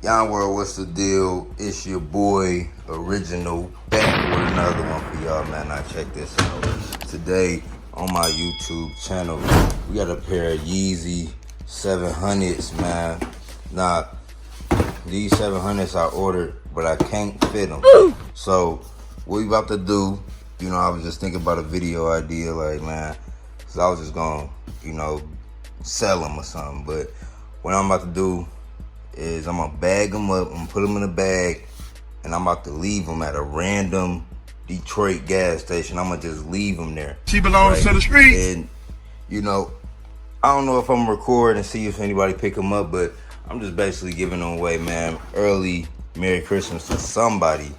Yon World, what's the deal? It's your boy, Original, back with another one for y'all, man. Now check this out. Today, on my YouTube channel, we got a pair of Yeezy 700s, man. Now, these 700s I ordered, but I can't fit them. So, what we about to do, you know, I was just thinking about a video idea, like, man, so I was just gonna, you know, sell them or something. But what I'm about to do is I'm gonna bag them up, I'm gonna put them in a bag, and I'm about to leave them at a random Detroit gas station. I'm gonna just leave them there. She belongs to the streets. And, you know, I don't know if I'm gonna record and see if anybody pick them up, but I'm just basically giving them away, man. Early Merry Christmas to somebody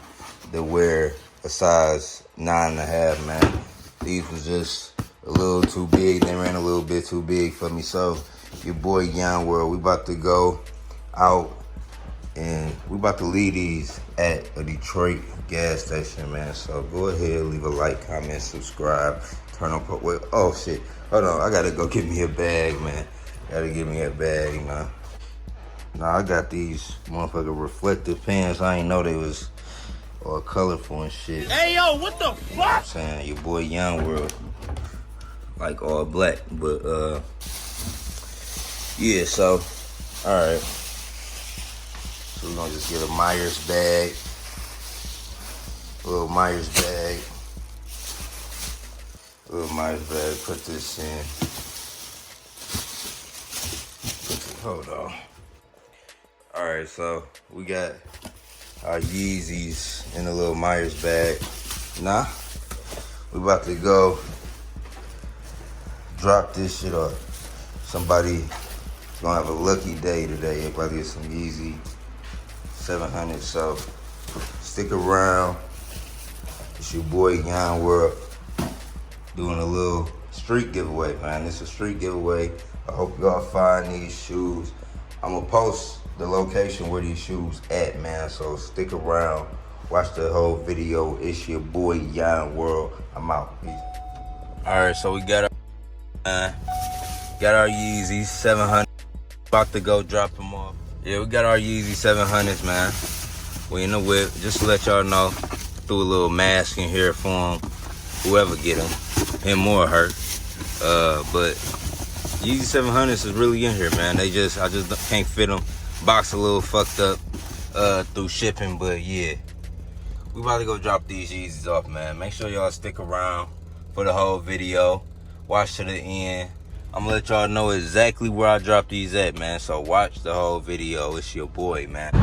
that wear a size 9.5, man. These was just a little too big. They ran a little bit too big for me. So, your boy Yon World, we about to go out and we about to leave these at a Detroit gas station, man. So go ahead, leave a like, comment, subscribe, turn on. Wait, oh shit, hold on, I gotta go get me a bag, man. Gotta get me a bag, man. Now I got these motherfucking reflective pants. I ain't know they was all colorful and shit. Hey yo, what the fuck? You know what I'm saying? Your boy Yon World, like all black, but yeah. So all right. So we're gonna just get a Myers bag, a little Myers bag, put this in. Hold on. All right, so we got our Yeezys in a little Myers bag. Now, we about to go drop this shit off. Somebody gonna have a lucky day today. Everybody get some Yeezy 700, so stick around. It's your boy Yon World doing a little street giveaway, man. It's a street giveaway. I hope y'all find these shoes. I'm gonna post the location where these shoes at, man. So stick around, watch the whole video. It's your boy Yon World. I'm out. Peace. All right, so we got our Yeezy 700. About to go drop them off. Yeah, we got our Yeezy 700s, man. We in the whip. Just to let y'all know, threw a little mask in here for them. Whoever get them, him or her. But Yeezy 700s is really in here, man. I just can't fit them. Box a little fucked up through shipping, but yeah. We about to go drop these Yeezys off, man. Make sure y'all stick around for the whole video. Watch to the end. I'm gonna let y'all know exactly where I drop these at, man. So watch the whole video. It's your boy, man.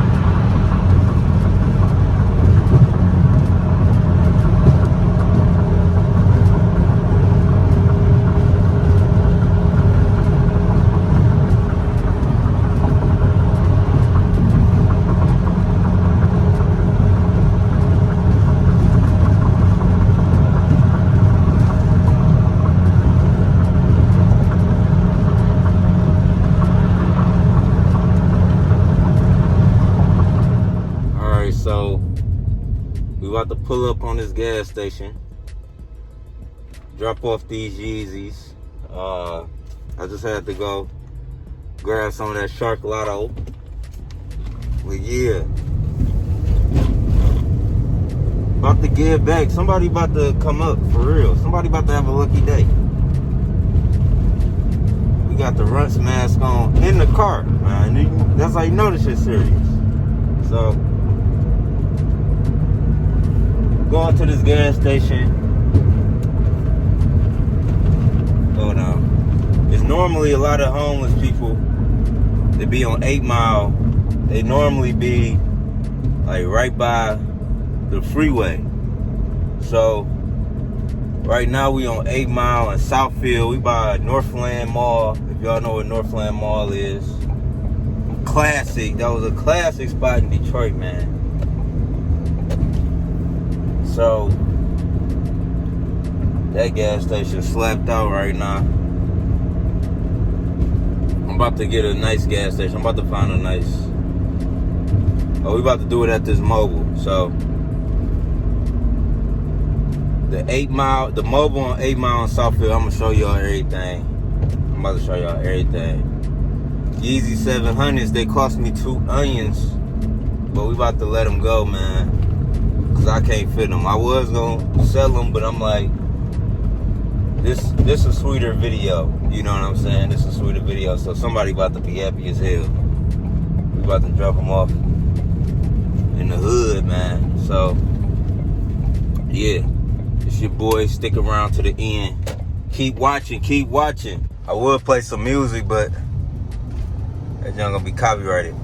So we about to pull up on this gas station, drop off these Yeezys. I just had to go grab some of that Shark Lotto. But yeah, about to give back. Somebody about to come up for real. Somebody about to have a lucky day. We got the Runts mask on in the car, man. That's how you know this shit's serious. So going to this gas station. Hold on. It's normally a lot of homeless people that be on 8 Mile. They normally be like right by the freeway. So right now we on 8 Mile in SOUTHFIELD. We by Northland Mall. If y'all know what Northland Mall is. Classic. That was a classic spot in Detroit, man. So that gas station slapped out right now. I'm about to get a nice gas station. I'm about to find a nice. Oh, we about to do it at this MOBIL. So the 8 Mile, the MOBIL on 8 Mile in SOUTHFIELD. I'm gonna show y'all everything. I'm about to show y'all everything. Yeezy 700s. They cost me 2 onions but we about to let them go, man. Cause I can't fit them. I was gonna sell them, but I'm like, this a sweeter video. You know what I'm saying? This is a sweeter video. So somebody about to be happy as hell. We about to drop them off in the hood, man. So yeah, it's your boy. Stick around to the end. Keep watching. Keep watching. I would play some music, but that junk gonna be copyrighted.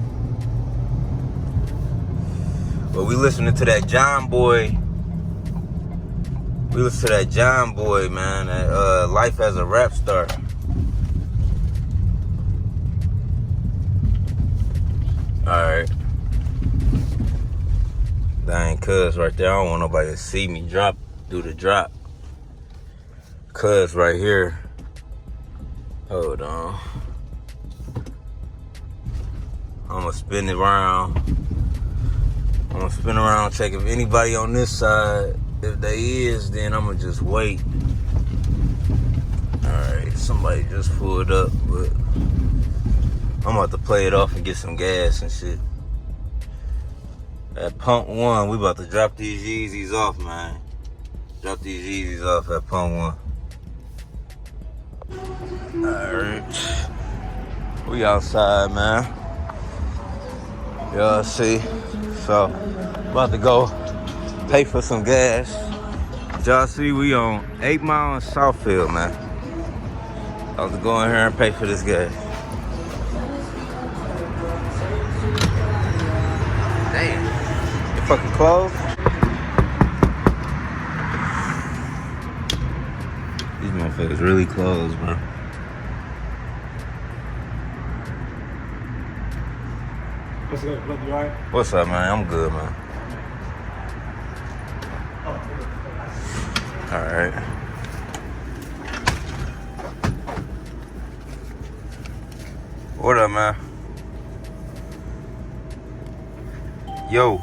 But we listening to that John Boy. We listen to that John Boy, man. That, Life as a Rap Star. Alright. Dang, cuz right there. I don't want nobody to see me do the drop. Cuz right here. Hold on. I'm gonna spin it around. I'm gonna spin around, check if anybody on this side. If they is, then I'm gonna just wait. Alright, somebody just pulled up, but I'm about to play it off and get some gas and shit. At Pump 1, we about to drop these Yeezys off, man. Drop these Yeezys off at Pump 1. Alright. We outside, man. Y'all see? So, about to go pay for some gas. Y'all see, we on 8 Mile and SOUTHFIELD, man. I was going here and pay for this gas. Damn. You fucking closed? These motherfuckers really closed, bro. What's up, brother? You alright? What's up, man? I'm good, man. Alright. What up, man? Yo.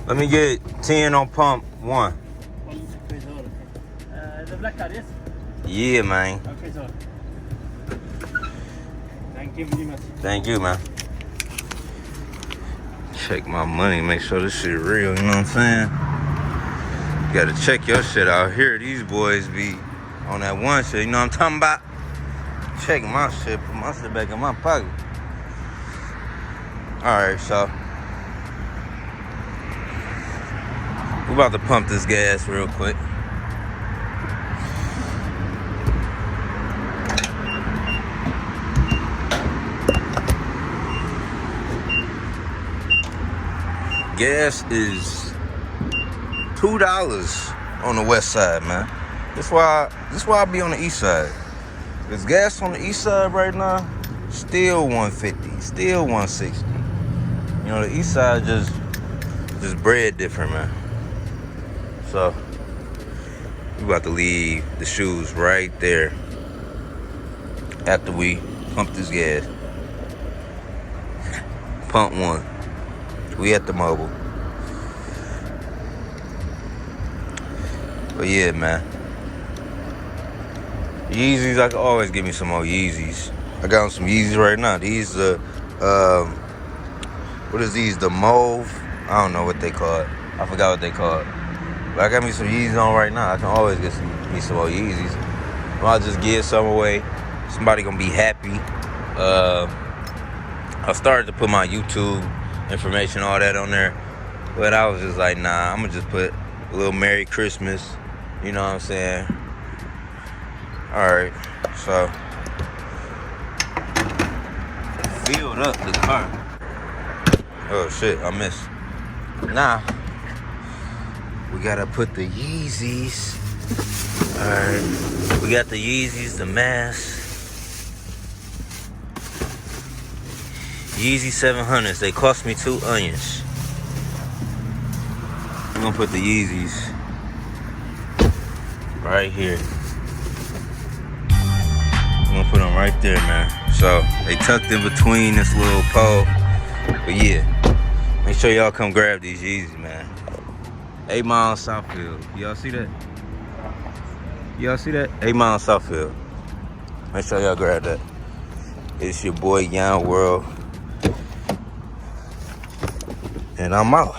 Let me get 10 on Pump 1. The black card, yes? Yeah, man. Okay, sir. Thank you very much. Thank you, man. Check my money, make sure this shit real, you know what I'm saying? You gotta check your shit out here. These boys be on that one shit, you know what I'm talking about? Check my shit, put my shit back in my pocket. Alright, so we about to pump this gas real quick. Gas is $2 on the west side, man. That's why I be on the east side. Cause gas on the east side right now, still 150, still 160. You know, the east side just bread different, man. So we about to leave the shoes right there after we pump this gas. Pump 1. We at the MOBIL. But yeah, man. Yeezys, I can always give me some more Yeezys. I got some Yeezys right now. These what is these? The Mauve? I don't know what they call it. I forgot what they call it. But I got me some Yeezys on right now. I can always get me some more Yeezys. I'll just give some away. Somebody gonna be happy. I started to put my YouTube information, all that on there, but I was just like, nah, I'm gonna just put a little Merry Christmas, you know what I'm saying? Alright, so filled up the car. Oh shit, I missed. Now we gotta put the Yeezys. Alright, we got the Yeezys, the mask. Yeezy 700s, they cost me 2 onions. I'm gonna put the Yeezys right here. I'm gonna put them right there, man. So they tucked in between this little pole. But yeah, make sure y'all come grab these Yeezys, man. 8 Mile SOUTHFIELD. Y'all see that? Y'all see that? 8 Mile SOUTHFIELD. Make sure y'all grab that. It's your boy YON WORLD. And I'm out.